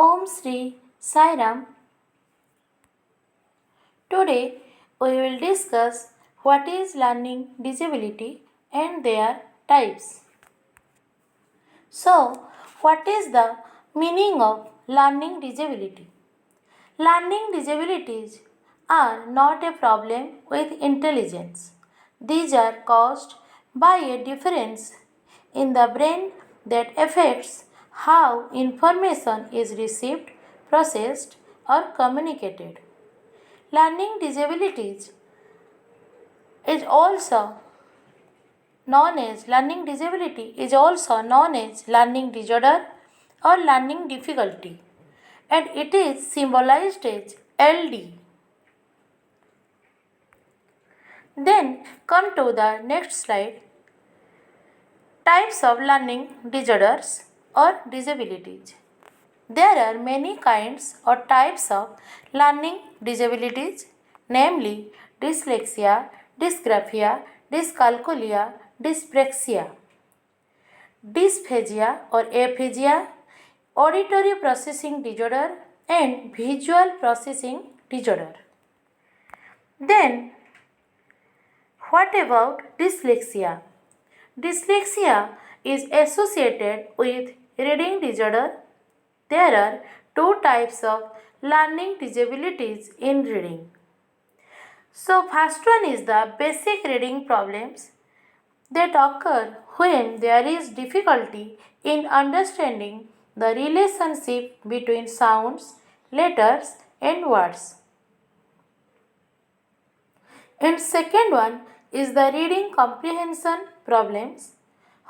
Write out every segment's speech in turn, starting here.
Om Sri Sai Ram. Today we will discuss what is learning disability and their types. So, what is the meaning of learning disability? Learning disabilities are not a problem with intelligence. These are caused by a difference in the brain that affects how information is received, processed, or communicated. Learning disabilities is also learning disability is also known as learning disorder or learning difficulty, and it is symbolized as LD. Then come to the next slide. Types of learning disorders or disabilities. There are many kinds or types of learning disabilities, namely dyslexia, dysgraphia, dyscalculia, dyspraxia, dysphagia or aphasia, auditory processing disorder, and visual processing disorder. Then, what about dyslexia? Dyslexia is associated with reading disorder. There are two types of learning disabilities in reading. So, first one is the basic reading problems that occur when there is difficulty in understanding the relationship between sounds, letters, and words. And second one is the reading comprehension problems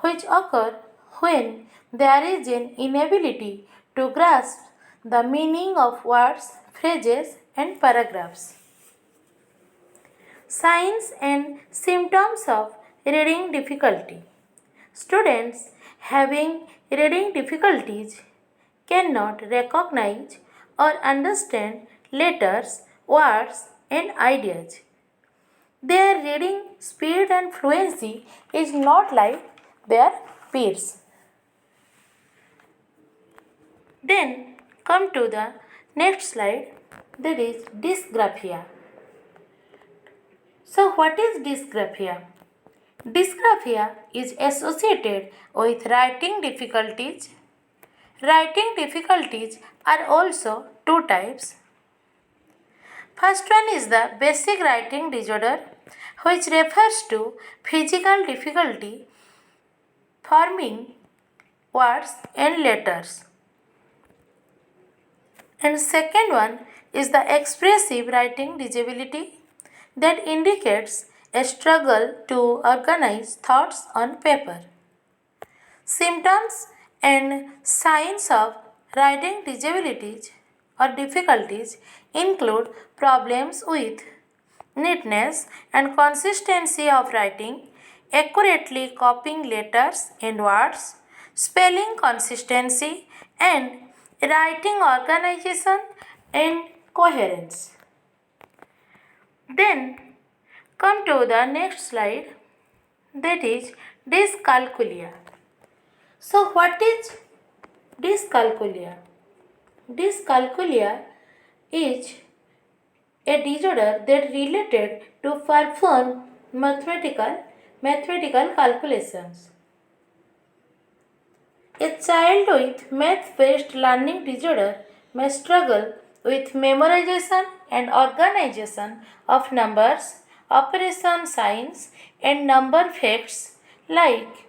which occur when there is an inability to grasp the meaning of words, phrases, and paragraphs. Signs and symptoms of reading difficulty. Students having reading difficulties cannot recognize or understand letters, words, and ideas. Their reading speed and fluency is not like their peers. Then come to the next slide, that is dysgraphia. So, what is dysgraphia? Dysgraphia is associated with writing difficulties. Writing difficulties are also two types. First one is the basic writing disorder, which refers to physical difficulty forming words and letters. And second one is the expressive writing disability that indicates a struggle to organize thoughts on paper. Symptoms and signs of writing disabilities or difficulties include problems with neatness and consistency of writing, accurately copying letters and words, spelling consistency, and writing organization and coherence. Then come to the next slide, that is dyscalculia. So, what is dyscalculia? Dyscalculia is a disorder that related to perform mathematical calculations. A child with math-based learning disorder may struggle with memorization and organization of numbers, operation signs, and number facts like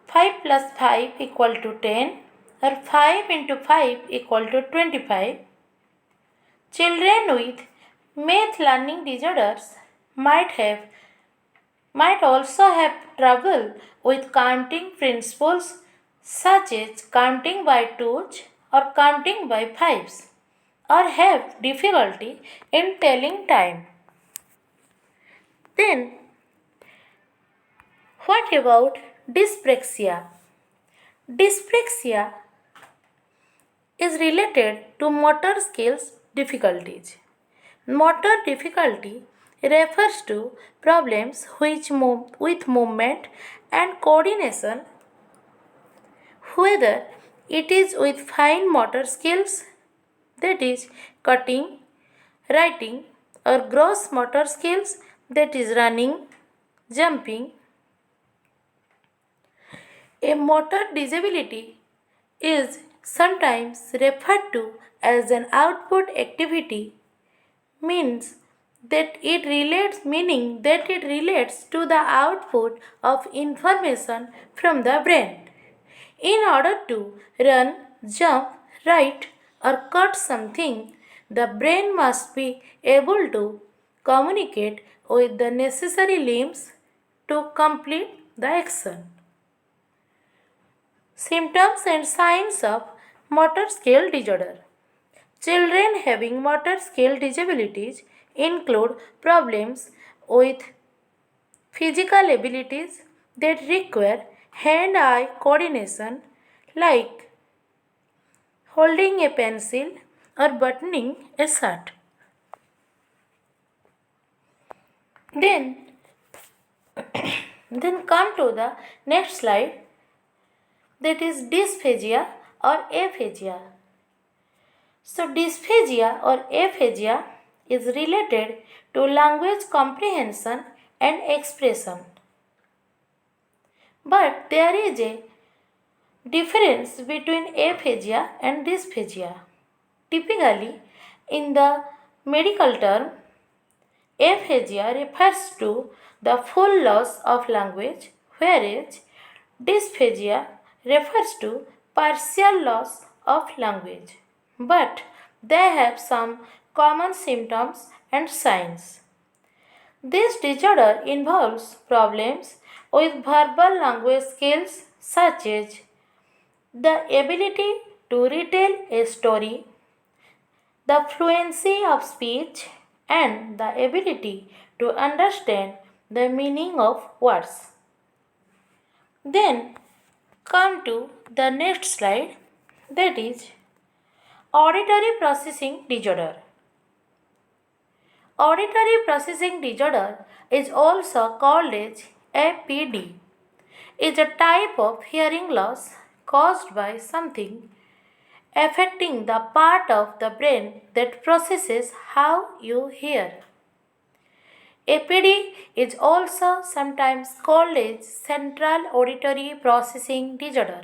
5 plus 5 equal to 10 or 5 into 5 equal to 25. Children with math learning disorders might also have trouble with counting principles such as counting by twos or counting by fives, or have difficulty in telling time. Then, what about dyspraxia? Dyspraxia is related to motor skills difficulties. Motor difficulty refers to problems which with movement and coordination, whether It is with fine motor skills, that is, cutting, writing, or gross motor skills, that is, running, jumping. A motor disability is sometimes referred to as an output activity means meaning that it relates to the output of information from the brain. In order to run, jump, write, or cut something, the brain must be able to communicate with the necessary limbs to complete the action. Symptoms and signs of motor skill disorder. Children having motor skill disabilities include problems with physical abilities that require hand eye coordination, like holding a pencil or buttoning a shirt. Then, then come to the next slide, that is dysphagia or aphasia. So, dysphagia or aphasia is related to language comprehension and expression. But there is a difference between aphasia and dysphagia. Typically, in the medical term, aphasia refers to the full loss of language, whereas dysphagia refers to partial loss of language. But they have some common symptoms and signs. This disorder involves problems with verbal language skills such as the ability to retell a story, the fluency of speech, and the ability to understand the meaning of words. Then come to the next slide, that is auditory processing disorder. Auditory processing disorder is also called as APD. Is a type of hearing loss caused by something affecting the part of the brain that processes how you hear. APD is also sometimes called as central auditory processing disorder.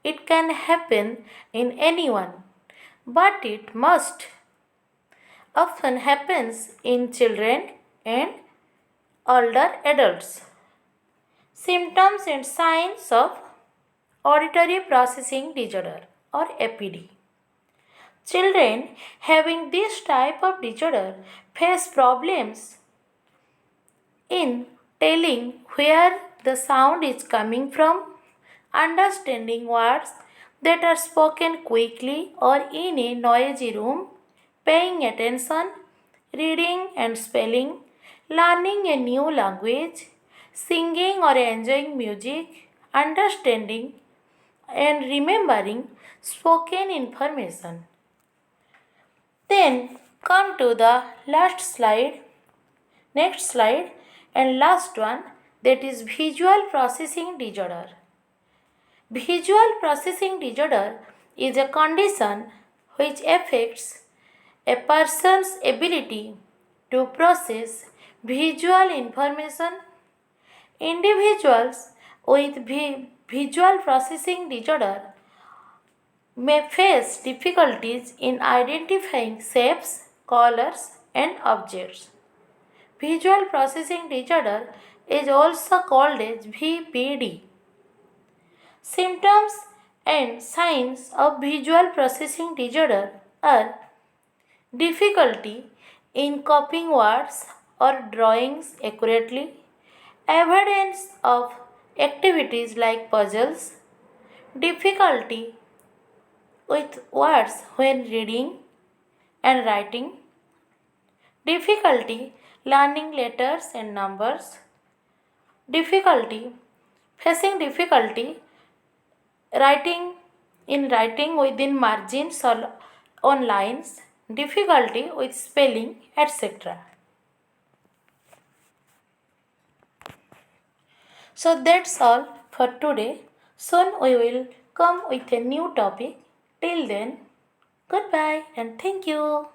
It can happen in anyone, but it most often happens in children and older adults. Symptoms and signs of auditory processing disorder or APD. Children having this type of disorder face problems in telling where the sound is coming from, understanding words that are spoken quickly or in a noisy room, paying attention, reading and spelling, learning a new language, singing or enjoying music, understanding and remembering spoken information. Then come to the next slide, and last one, that is visual processing disorder. Visual processing disorder is a condition which affects a person's ability to process visual information. Individuals with visual processing disorder may face difficulties in identifying shapes, colors, and objects. Visual processing disorder is also called as VPD. Symptoms and signs of visual processing disorder are difficulty in copying words or drawings accurately, avoidance of activities like puzzles, difficulty with words when reading and writing, difficulty learning letters and numbers, difficulty facing difficulty writing within margins or on lines, difficulty with spelling, etc. So that's all for today. Soon we will come with a new topic. Till then, goodbye and thank you.